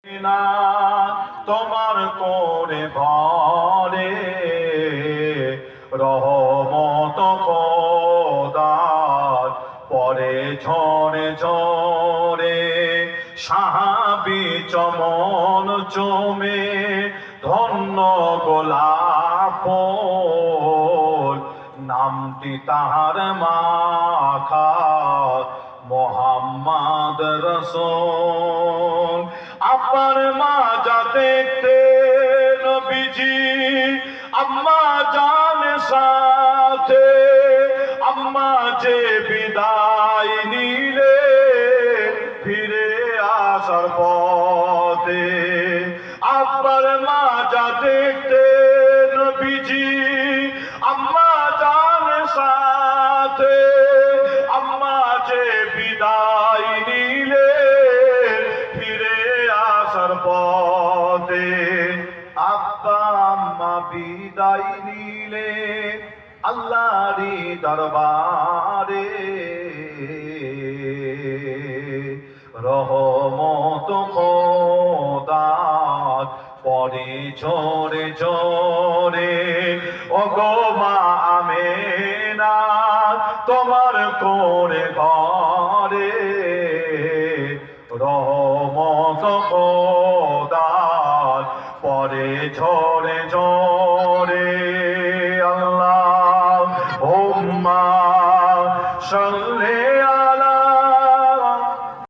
না তোমার করে ঘরে রহমত খোদার পরে ঝরে ঝরে সাহাবী চমন চমে ধন্য গোলাপ ফুল নামটি তাহার মাখা মোহাম্মদ রসূল। আব্বার মাজা দেখতে নবীজি আম্মা জানের সাথে, আম্মা যে বিদায় নিলে ফিরে আসার পথে। আব্বার মাজা দেখতে নবীজি আম্মা জানের সাথে, আম্মা যে বিদায় নিলে ফিরে আসার পথে। আব্বা আম্মা বিদায় নিলে আল্লাহরই দরবারে রহমত খোদার পরে ঝরে ঝরে ওগো মা আমেনা তোমার করে ঘরে রহমত খোদার পরে ঝরে ঝরে